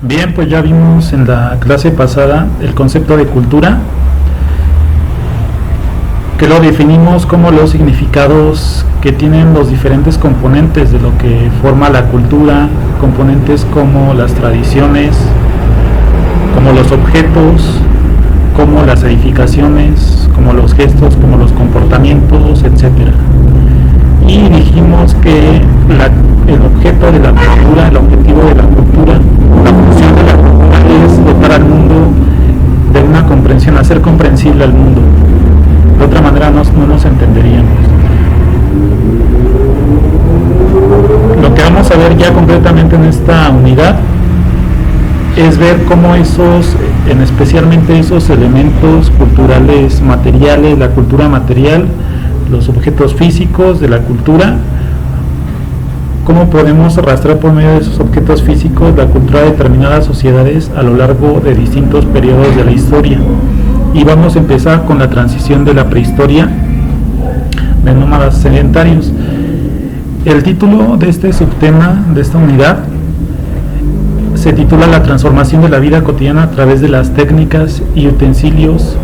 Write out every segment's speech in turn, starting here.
Bien, pues ya vimos en la clase pasada el concepto de cultura, que lo definimos como los significados que tienen los diferentes componentes de lo que forma la cultura, componentes como las tradiciones, como los objetos, como las edificaciones, como los gestos, como los comportamientos, etcétera. Y dijimos que el objeto de la cultura, el objetivo de la cultura, la función de la cultura es dotar al mundo de una comprensión, hacer comprensible al mundo. De otra manera no nos entenderíamos. Lo que vamos a ver ya concretamente en esta unidad es ver cómo especialmente esos elementos culturales materiales, la cultura material, los objetos físicos de la cultura, cómo podemos arrastrar por medio de esos objetos físicos la cultura de determinadas sociedades a lo largo de distintos periodos de la historia. Y vamos a empezar con la transición de la prehistoria de nómadas sedentarios. El título de este subtema, de esta unidad, se titula La transformación de la vida cotidiana a través de las técnicas y utensilios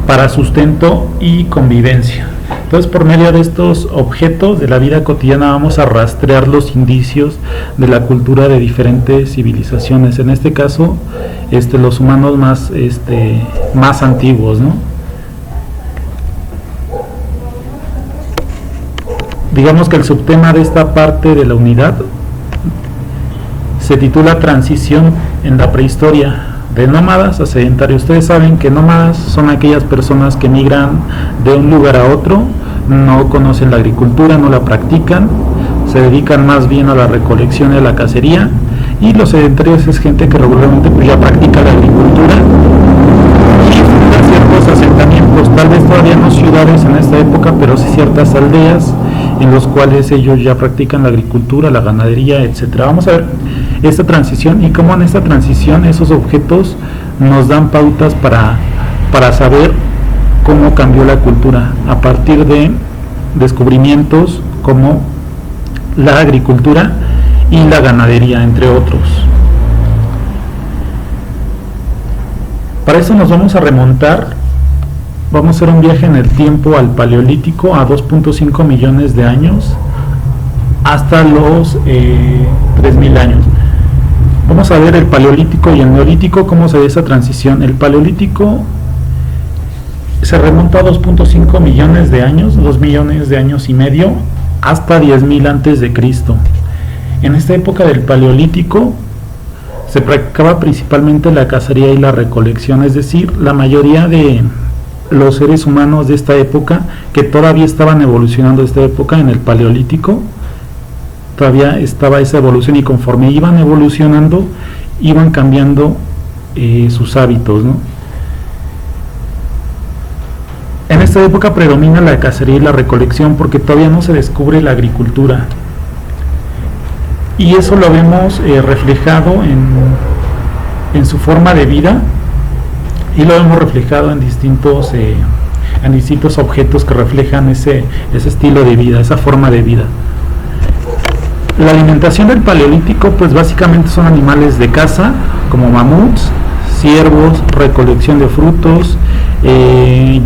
para sustento y convivencia. Entonces, por medio de estos objetos de la vida cotidiana vamos a rastrear los indicios de la cultura de diferentes civilizaciones. En este caso, los humanos más antiguos, ¿no? Digamos que el subtema de esta parte de la unidad se titula Transición en la prehistoria, de nómadas a sedentarios. Ustedes saben que nómadas son aquellas personas que migran de un lugar a otro, no conocen la agricultura, no la practican, se dedican más bien a la recolección y a la cacería, y los sedentarios es gente que regularmente pues ya practica la agricultura y funda ciertos asentamientos, tal vez todavía no ciudades en esta época, pero sí ciertas aldeas en los cuales ellos ya practican la agricultura, la ganadería, etcétera. Vamos a ver esta transición y cómo en esta transición esos objetos nos dan pautas para saber cómo cambió la cultura a partir de descubrimientos como la agricultura y la ganadería, entre otros. Para eso nos vamos a remontar, vamos a hacer un viaje en el tiempo al Paleolítico, a 2.5 millones de años, hasta los 3.000 años. Vamos a ver el Paleolítico y el Neolítico, cómo se ve esa transición. El Paleolítico se remonta a 2.5 millones de años, 2 millones de años y medio, hasta 10.000 antes de Cristo. En esta época del Paleolítico se practicaba principalmente la cacería y la recolección, es decir, la mayoría de los seres humanos de esta época, que todavía estaban evolucionando de esta época en el Paleolítico, todavía estaba esa evolución, y conforme iban evolucionando iban cambiando sus hábitos, ¿no? En esta época predomina la cacería y la recolección porque todavía no se descubre la agricultura, y eso lo vemos reflejado en su forma de vida, y lo vemos reflejado en distintos objetos que reflejan ese estilo de vida, esa forma de vida. La alimentación del Paleolítico pues básicamente son animales de caza como mamuts, ciervos, recolección de frutos,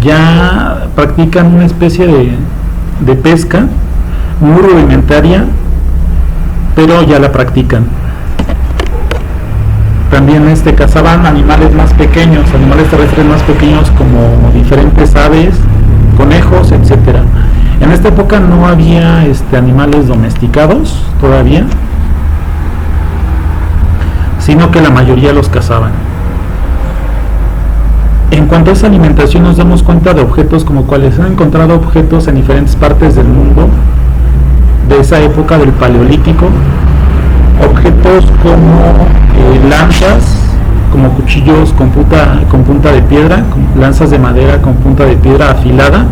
ya practican una especie de pesca muy rudimentaria, pero ya la practican. También cazaban animales más pequeños, animales terrestres más pequeños como diferentes aves, conejos, etcétera. En esta época no había animales domesticados todavía, sino que la mayoría los cazaban. En cuanto a esa alimentación nos damos cuenta de objetos como cuáles. Se han encontrado objetos en diferentes partes del mundo de esa época del Paleolítico, objetos como lanzas, como cuchillos con punta de piedra, lanzas de madera con punta de piedra afilada,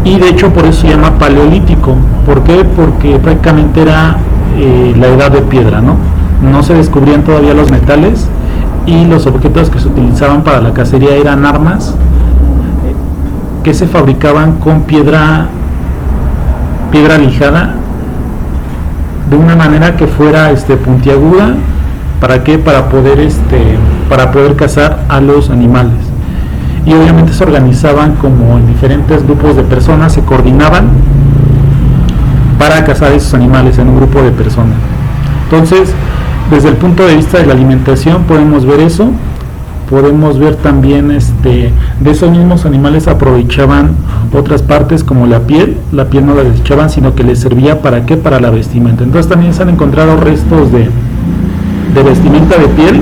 y de hecho por eso se llama Paleolítico. ¿Por qué? Porque prácticamente era la edad de piedra, ¿no? No se descubrían todavía los metales, y los objetos que se utilizaban para la cacería eran armas que se fabricaban con piedra lijada, de una manera que fuera puntiaguda ¿Para qué? Para poder cazar a los animales. Y obviamente se organizaban como en diferentes grupos de personas, se coordinaban para cazar esos animales en un grupo de personas. Entonces, desde el punto de vista de la alimentación podemos ver eso. Podemos ver también de esos mismos animales aprovechaban otras partes como la piel no la desechaban, sino que les servía ¿para qué? Para la vestimenta. Entonces también se han encontrado restos de vestimenta de piel,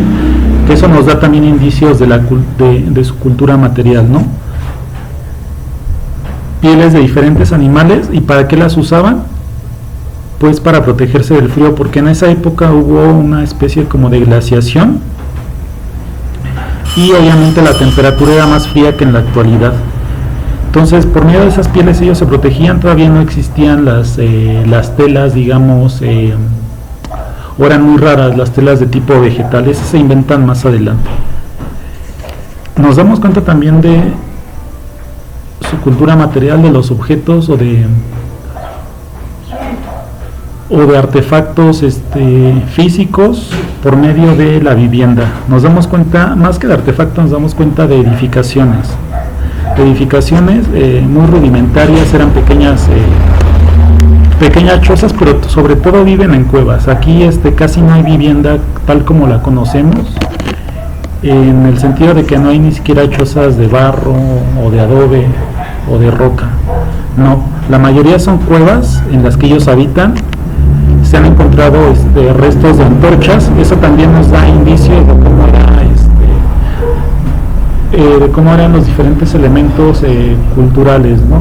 que eso nos da también indicios de su cultura material, ¿no? Pieles de diferentes animales. ¿Y para qué las usaban? Pues para protegerse del frío, porque en esa época hubo una especie como de glaciación y obviamente la temperatura era más fría que en la actualidad. Entonces, por medio de esas pieles ellos se protegían. Todavía no existían las telas, digamos, o eran muy raras las telas de tipo vegetal. Esas se inventan más adelante. Nos damos cuenta también de su cultura material, de los objetos o de artefactos físicos por medio de la vivienda. Nos damos cuenta, más que de artefactos, nos damos cuenta de edificaciones muy rudimentarias. Eran pequeñas chozas, pero sobre todo viven en cuevas. Aquí casi no hay vivienda tal como la conocemos, en el sentido de que no hay ni siquiera chozas de barro o de adobe o de roca. No, la mayoría son cuevas en las que ellos habitan. Se han encontrado restos de antorchas. Eso también nos da indicios de cómo eran los diferentes elementos culturales, ¿no?,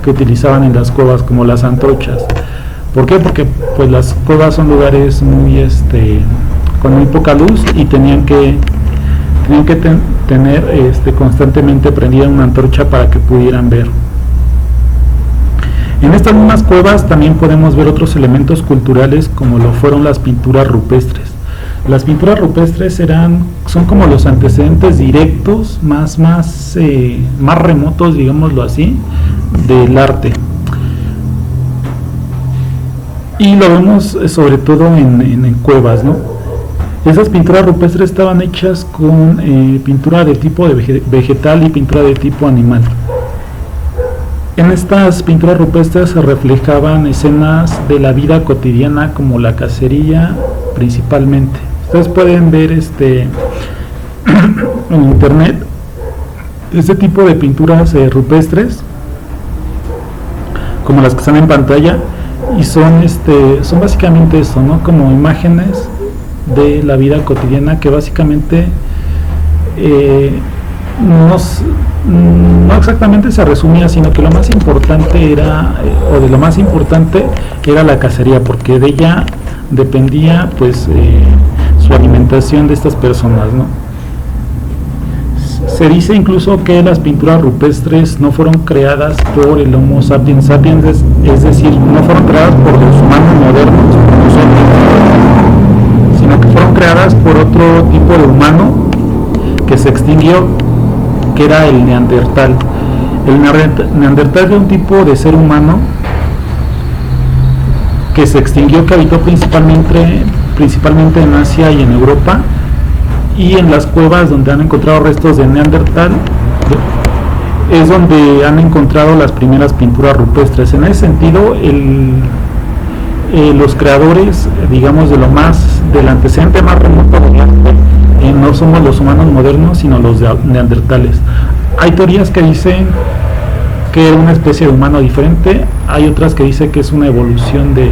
que utilizaban en las cuevas, como las antorchas. ¿Por qué? Porque pues las cuevas son lugares muy con muy poca luz, y tenían que tener constantemente prendida una antorcha para que pudieran ver. En estas mismas cuevas también podemos ver otros elementos culturales, como lo fueron las pinturas rupestres. Las pinturas rupestres son como los antecedentes directos, más remotos, digámoslo así, del arte. Y lo vemos sobre todo en cuevas, ¿no? Esas pinturas rupestres estaban hechas con pintura de tipo vegetal y pintura de tipo animal. En estas pinturas rupestres se reflejaban escenas de la vida cotidiana, como la cacería principalmente. Ustedes pueden ver en internet este tipo de pinturas rupestres, como las que están en pantalla, y son básicamente eso, ¿no?, como imágenes de la vida cotidiana, que básicamente no exactamente se resumía, sino que lo más importante era la cacería, porque de ella dependía pues su alimentación de estas personas, ¿no? Se dice incluso que las pinturas rupestres no fueron creadas por el Homo sapiens sapiens, es decir, no fueron creadas por los humanos modernos, sino que fueron creadas por otro tipo de humano que se extinguió, que era el neandertal. El neandertal era un tipo de ser humano que se extinguió, que habitó principalmente en Asia y en Europa, y en las cuevas donde han encontrado restos de neandertal es donde han encontrado las primeras pinturas rupestres. En ese sentido, los creadores, digamos, del antecedente más remoto del arte, no somos los humanos modernos, sino los neandertales. Hay teorías que dicen que era una especie de humano diferente, hay otras que dicen que es una evolución de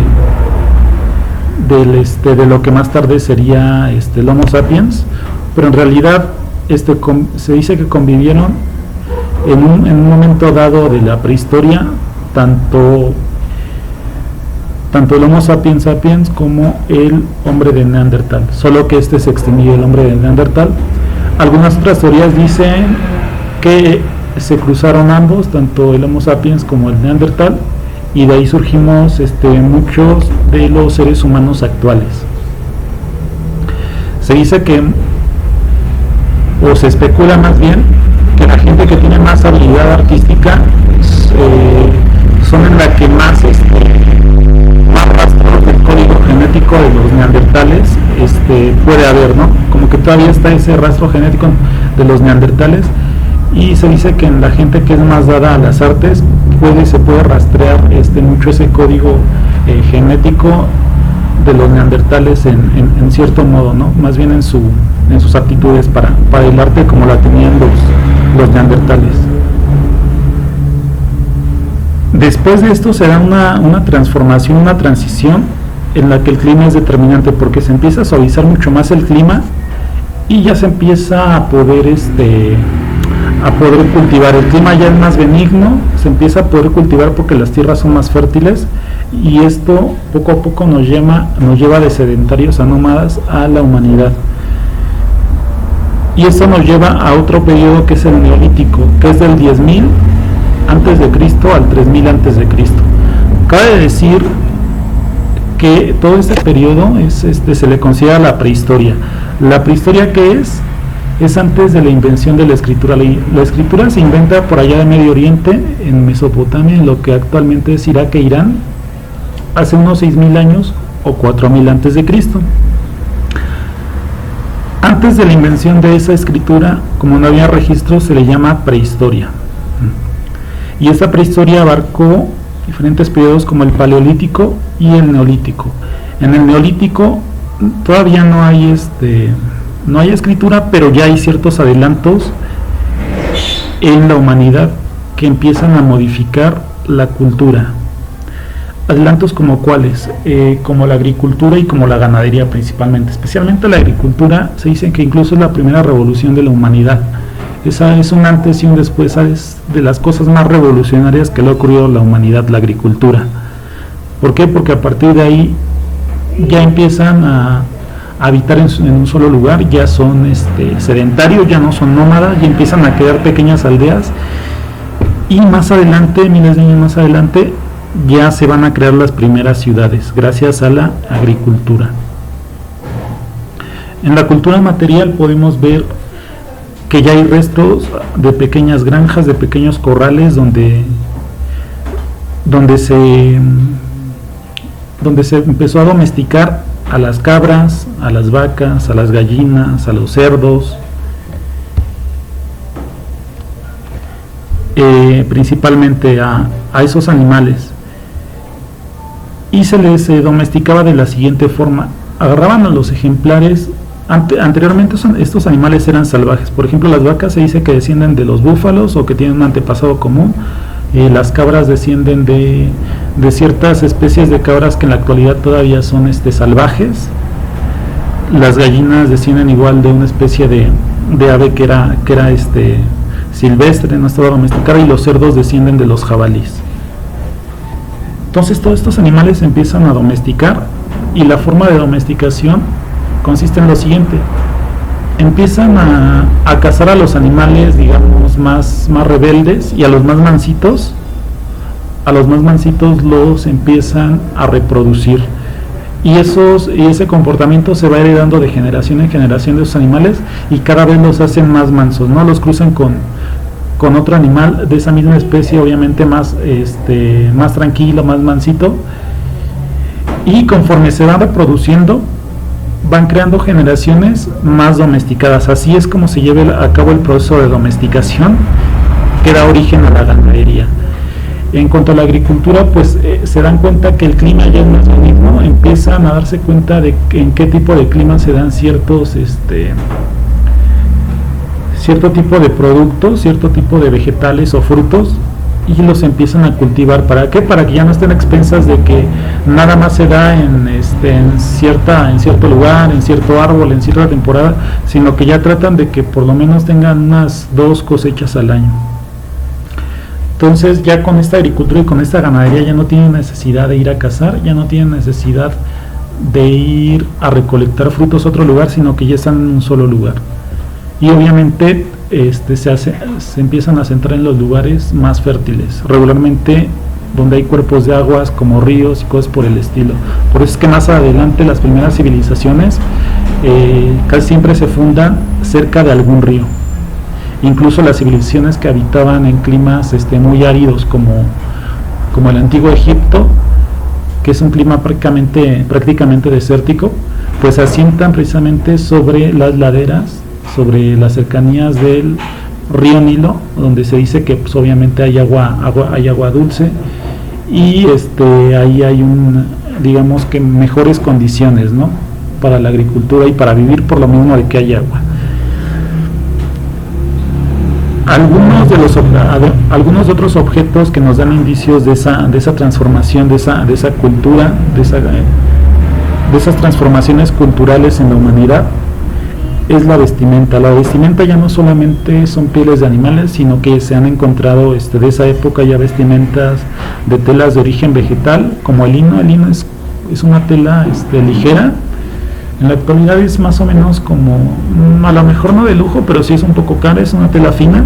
lo que más tarde sería el Homo sapiens, pero en realidad se dice que convivieron en un momento dado de la prehistoria, tanto el Homo sapiens sapiens como el hombre de Neandertal, solo que se extinguió, el hombre de Neandertal. Algunas otras teorías dicen que se cruzaron ambos, tanto el Homo sapiens como el Neandertal, y de ahí surgimos muchos de los seres humanos actuales. Se dice o se especula más bien, que la gente que tiene más habilidad artística son en la que más rastros del código genético de los neandertales puede haber, ¿no? Como que todavía está ese rastro genético de los neandertales, y se dice que en la gente que es más dada a las artes se puede rastrear mucho ese código genético de los neandertales en cierto modo, ¿no? Más bien en sus aptitudes para el arte como la tenían los neandertales. Después de esto se da una transformación, una transición en la que el clima es determinante, porque se empieza a suavizar mucho más el clima y ya se empieza a poder cultivar. El clima ya es más benigno, se empieza a poder cultivar porque las tierras son más fértiles, y esto poco a poco nos lleva de sedentarios a nómadas a la humanidad. Y esto nos lleva a otro periodo que es el Neolítico, que es del 10.000 antes de Cristo al 3.000 antes de Cristo. Cabe decir que todo este periodo se le considera la prehistoria. La prehistoria, ¿qué es? Es antes de la invención de la escritura. La escritura se inventa por allá de Medio Oriente, en Mesopotamia, en lo que actualmente es Irak e Irán, hace unos 6.000 años o 4.000 antes de Cristo. Antes de la invención de esa escritura, como no había registro, se le llama prehistoria. Y esta prehistoria abarcó diferentes periodos como el Paleolítico y el Neolítico. En el Neolítico todavía no hay escritura, pero ya hay ciertos adelantos en la humanidad que empiezan a modificar la cultura. Adelantos como cuáles, como la agricultura y como la ganadería principalmente. Especialmente la agricultura, se dice que incluso es la primera revolución de la humanidad. Esa es un antes y un después, es de las cosas más revolucionarias que le ha ocurrido a la humanidad, la agricultura. ¿Por qué? Porque a partir de ahí ya empiezan a habitar en un solo lugar, ya son sedentarios, ya no son nómadas, ya empiezan a crear pequeñas aldeas, y más adelante, miles de años más adelante, ya se van a crear las primeras ciudades gracias a la agricultura. En la cultura material podemos ver que ya hay restos de pequeñas granjas, de pequeños corrales donde se empezó a domesticar a las cabras, a las vacas, a las gallinas, a los cerdos, principalmente a esos animales, y se les domesticaba de la siguiente forma. Agarraban a los ejemplares. Anteriormente estos animales eran salvajes. Por ejemplo, las vacas se dice que descienden de los búfalos o que tienen un antepasado común. Las cabras descienden de ciertas especies de cabras que en la actualidad todavía son salvajes. Las gallinas descienden igual de una especie de ave que era silvestre, no estaba domesticada, y los cerdos descienden de los jabalíes. Entonces todos estos animales se empiezan a domesticar, y la forma de domesticación consiste en lo siguiente: empiezan a cazar a los animales, digamos, más rebeldes, y a los más mansitos los empiezan a reproducir, y ese comportamiento se va heredando de generación en generación de esos animales, y cada vez los hacen más mansos, ¿no? Los cruzan con otro animal de esa misma especie, obviamente más tranquilo, más mansito, y conforme se van reproduciendo van creando generaciones más domesticadas. Así es como se lleva a cabo el proceso de domesticación que da origen a la ganadería. En cuanto a la agricultura, pues se dan cuenta que el clima ya es más benigno, empiezan a darse cuenta de en qué tipo de clima se dan cierto tipo de productos, cierto tipo de vegetales o frutos, y los empiezan a cultivar. ¿Para qué? Para que ya no estén a expensas de que nada más se da en cierto lugar, en cierto árbol, en cierta temporada, sino que ya tratan de que por lo menos tengan unas 2 cosechas al año. Entonces ya con esta agricultura y con esta ganadería ya no tienen necesidad de ir a cazar, ya no tienen necesidad de ir a recolectar frutos a otro lugar, sino que ya están en un solo lugar. Y obviamente se empiezan a centrar en los lugares más fértiles, regularmente donde hay cuerpos de aguas como ríos y cosas por el estilo. Por eso es que más adelante las primeras civilizaciones casi siempre se fundan cerca de algún río. Incluso las civilizaciones que habitaban en climas muy áridos como el antiguo Egipto, que es un clima prácticamente desértico, pues se asientan precisamente sobre las laderas, sobre las cercanías del río Nilo, donde se dice que pues obviamente hay agua dulce, y ahí hay digamos que mejores condiciones, ¿no?, para la agricultura y para vivir, por lo mismo de que hay agua. Algunos otros objetos que nos dan indicios de esa transformación, de esa cultura, de esas transformaciones culturales en la humanidad, es la vestimenta. La vestimenta ya no solamente son pieles de animales, sino que se han encontrado de esa época ya vestimentas de telas de origen vegetal, como el lino. El lino es una tela ligera. En la actualidad es más o menos como, a lo mejor no de lujo, pero sí es un poco cara, es una tela fina,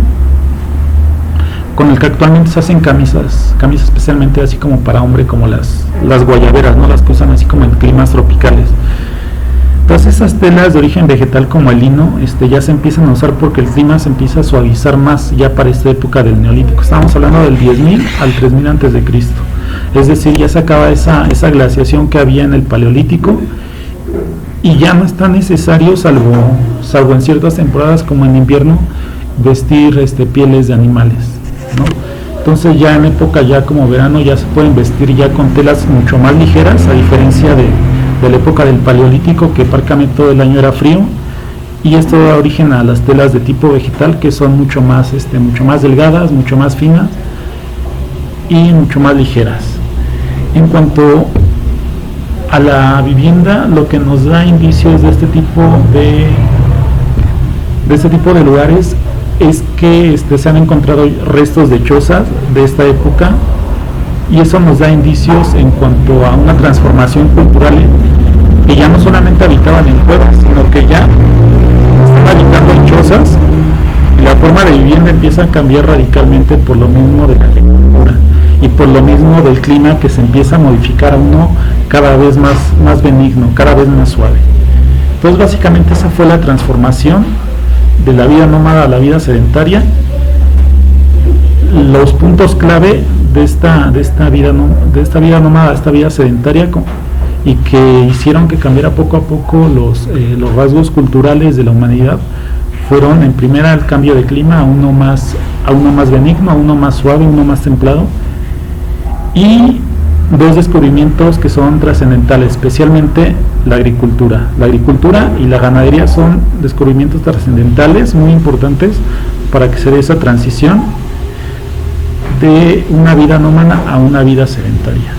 con el que actualmente se hacen camisas especialmente así como para hombre, como las guayaberas, ¿no?, las que usan así como en climas tropicales. Entonces esas telas de origen vegetal como el lino ya se empiezan a usar porque el clima se empieza a suavizar más ya para esta época del Neolítico. Estamos hablando del 10.000 al 3.000 antes de Cristo. Es decir, ya se acaba esa glaciación que había en el Paleolítico, y ya no es tan necesario, salvo en ciertas temporadas como en invierno, vestir pieles de animales, ¿no? Entonces ya en época ya como verano ya se pueden vestir ya con telas mucho más ligeras, a diferencia de la época del Paleolítico, que prácticamente todo el año era frío, y esto da origen a las telas de tipo vegetal, que son mucho más delgadas, mucho más finas y mucho más ligeras. En cuanto a la vivienda, lo que nos da indicios de este tipo de lugares es que se han encontrado restos de chozas de esta época, y eso nos da indicios en cuanto a una transformación cultural, que ya no solamente habitaban en cuevas, sino que ya están habitando en chozas, y la forma de vivienda empieza a cambiar radicalmente por lo mismo de la agricultura y por lo mismo del clima, que se empieza a modificar a uno cada vez más benigno, cada vez más suave. Entonces básicamente esa fue la transformación de la vida nómada a la vida sedentaria. Los puntos clave de esta vida nómada a esta vida sedentaria, y que hicieron que cambiara poco a poco los rasgos culturales de la humanidad, fueron en primera el cambio de clima a uno más benigno, a uno más suave, a uno más templado, y dos descubrimientos que son trascendentales, especialmente la agricultura. La agricultura y la ganadería son descubrimientos trascendentales muy importantes para que se dé esa transición de una vida nómada a una vida sedentaria.